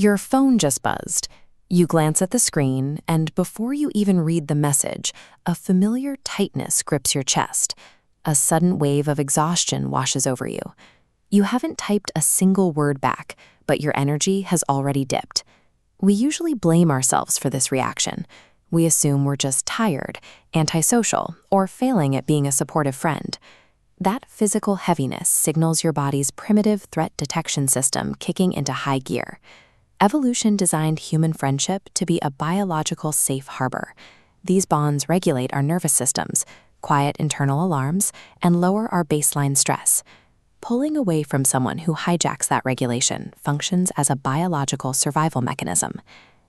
Your phone just buzzed. You glance at the screen, and before you even read the message, a familiar tightness grips your chest. A sudden wave of exhaustion washes over you. You haven't typed a single word back, but your energy has already dipped. We usually blame ourselves for this reaction. We assume we're just tired, antisocial, or failing at being a supportive friend. That physical heaviness signals your body's primitive threat detection system kicking into high gear. Evolution designed human friendship to be a biological safe harbor. These bonds regulate our nervous systems, quiet internal alarms, and lower our baseline stress. Pulling away from someone who hijacks that regulation functions as a biological survival mechanism.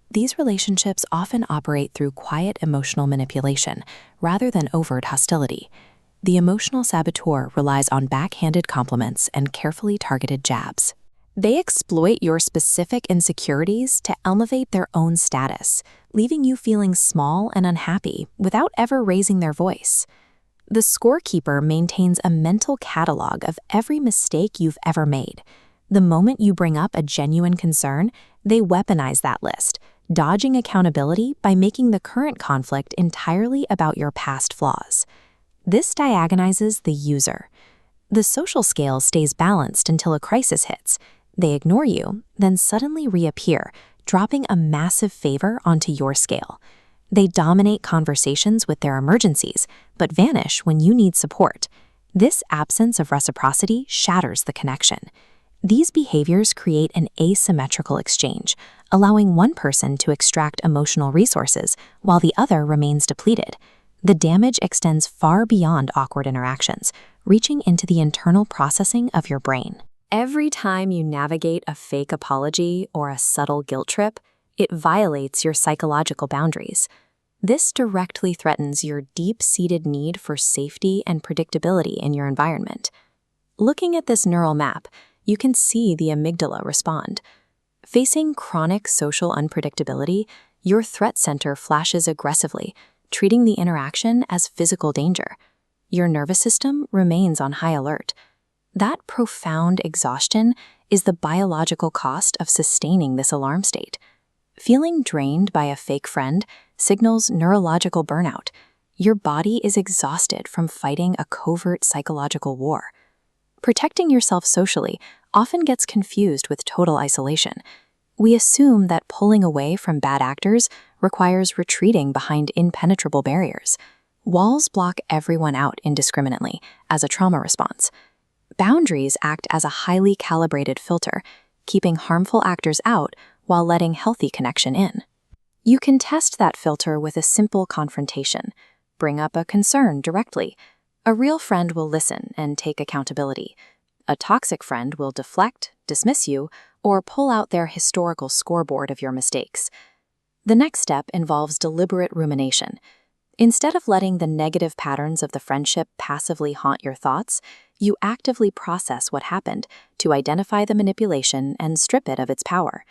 These relationships often operate through quiet emotional manipulation rather than overt hostility. The emotional saboteur relies on backhanded compliments and carefully targeted jabs. They exploit your specific insecurities to elevate their own status, leaving you feeling small and unhappy without ever raising their voice. The scorekeeper maintains a mental catalog of every mistake you've ever made. The moment you bring up a genuine concern, they weaponize that list, dodging accountability by making the current conflict entirely about your past flaws. This diagonizes the user. The social scale stays balanced until a crisis hits. They ignore you, then suddenly reappear, dropping a massive favor onto your scale. They dominate conversations with their emergencies, but vanish when you need support. This absence of reciprocity shatters the connection. These behaviors create an asymmetrical exchange, allowing one person to extract emotional resources while the other remains depleted. The damage extends far beyond awkward interactions, reaching into the internal processing of your brain. Every time you navigate a fake apology or a subtle guilt trip, it violates your psychological boundaries. This directly threatens your deep-seated need for safety and predictability in your environment. Looking at this neural map, you can see the amygdala respond. Facing chronic social unpredictability, your threat center flashes aggressively, treating the interaction as physical danger. Your nervous system remains on high alert. That profound exhaustion is the biological cost of sustaining this alarm state. Feeling drained by a fake friend signals neurological burnout. Your body is exhausted from fighting a covert psychological war. Protecting yourself socially often gets confused with total isolation. We assume that pulling away from bad actors requires retreating behind impenetrable barriers. Walls block everyone out indiscriminately as a trauma response. Boundaries act as a highly calibrated filter, keeping harmful actors out while letting healthy connection in. You can test that filter with a simple confrontation. Bring up a concern directly. A real friend will listen and take accountability. A toxic friend will deflect, dismiss you, or pull out their historical scoreboard of your mistakes. The next step involves deliberate rumination. Instead of letting the negative patterns of the friendship passively haunt your thoughts, you actively process what happened to identify the manipulation and strip it of its power.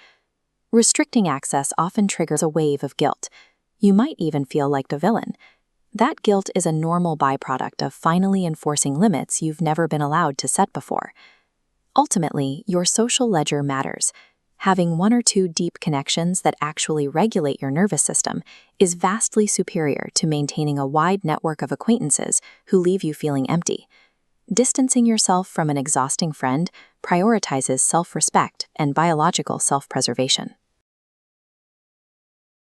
Restricting access often triggers a wave of guilt. You might even feel like the villain. That guilt is a normal byproduct of finally enforcing limits you've never been allowed to set before. Ultimately, your social ledger matters. Having one or two deep connections that actually regulate your nervous system is vastly superior to maintaining a wide network of acquaintances who leave you feeling empty. Distancing yourself from an exhausting friend prioritizes self-respect and biological self-preservation.